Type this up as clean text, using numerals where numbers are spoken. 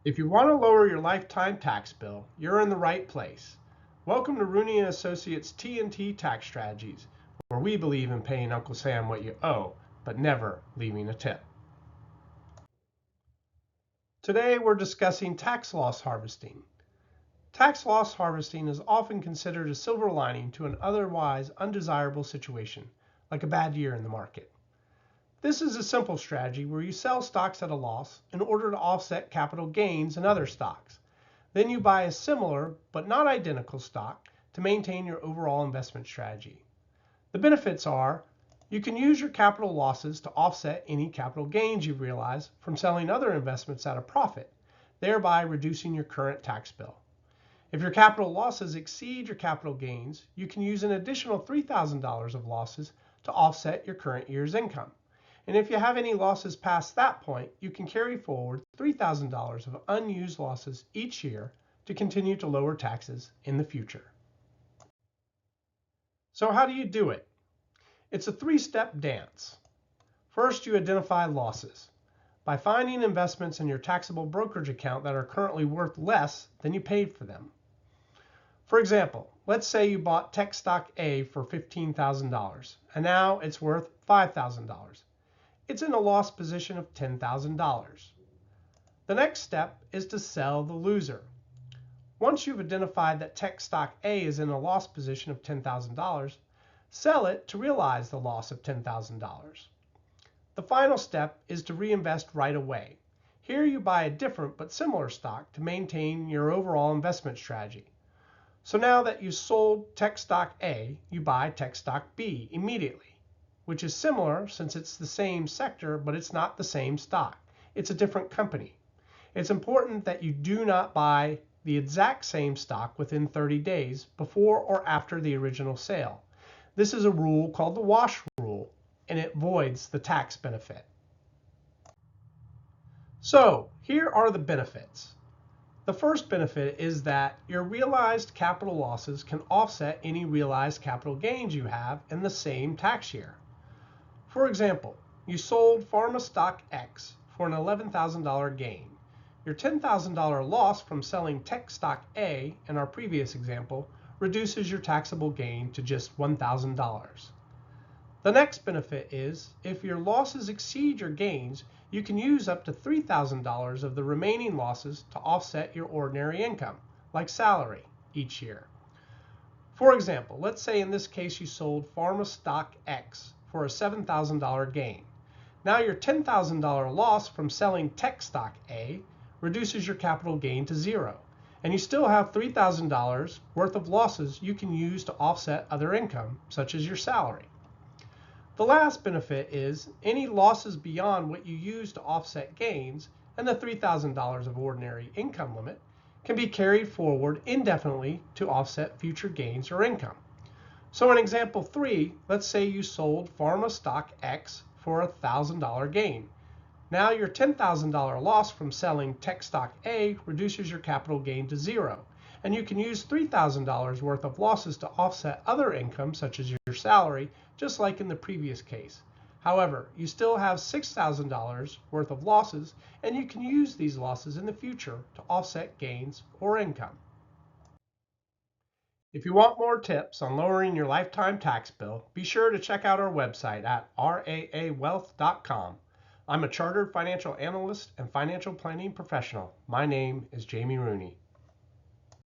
If you want to lower your lifetime tax bill, you're in the right place. Welcome to Rooney & Associates T&T Tax Strategies, where we believe in paying Uncle Sam what you owe, but never leaving a tip. Today we're discussing tax loss harvesting. Tax loss harvesting is often considered a silver lining to an otherwise undesirable situation, like a bad year in the market. This is a simple strategy where you sell stocks at a loss in order to offset capital gains in other stocks. Then you buy a similar but not identical stock to maintain your overall investment strategy. The benefits are you can use your capital losses to offset any capital gains you realize from selling other investments at a profit, thereby reducing your current tax bill. If your capital losses exceed your capital gains, you can use an additional $3,000 of losses to offset your current year's income. And if you have any losses past that point, you can carry forward $3,000 of unused losses each year to continue to lower taxes in the future. So how do you do it? It's a three-step dance. First, you identify losses by finding investments in your taxable brokerage account that are currently worth less than you paid for them. For example, let's say you bought tech stock A for $15,000 and now it's worth $5,000. It's in a loss position of $10,000. The next step is to sell the loser. Once you've identified that tech stock A is in a loss position of $10,000, sell it to realize the loss of $10,000. The final step is to reinvest right away. Here you buy a different but similar stock to maintain your overall investment strategy. So now that you sold tech stock A, you buy tech stock B immediately, which is similar since it's the same sector, but it's not the same stock. It's a different company. It's important that you do not buy the exact same stock within 30 days before or after the original sale. This is a rule called the wash rule, and it voids the tax benefit. So here are the benefits. The first benefit is that your realized capital losses can offset any realized capital gains you have in the same tax year. For example, you sold pharma stock X for an $11,000 gain. Your $10,000 loss from selling tech stock A in our previous example reduces your taxable gain to just $1,000. The next benefit is if your losses exceed your gains, you can use up to $3,000 of the remaining losses to offset your ordinary income, like salary, each year. For example, let's say in this case you sold pharma stock X for a $7,000 gain. Now your $10,000 loss from selling tech stock A reduces your capital gain to zero, and you still have $3,000 worth of losses you can use to offset other income, such as your salary. The last benefit is any losses beyond what you use to offset gains and the $3,000 of ordinary income limit can be carried forward indefinitely to offset future gains or income. So in example 3, let's say you sold pharma stock X for a $1,000 gain. Now your $10,000 loss from selling tech stock A reduces your capital gain to zero, and you can use $3,000 worth of losses to offset other income such as your salary, just like in the previous case. However, you still have $6,000 worth of losses, and you can use these losses in the future to offset gains or income. If you want more tips on lowering your lifetime tax bill, be sure to check out our website at raawealth.com. I'm a chartered financial analyst and financial planning professional. My name is Jamie Rooney.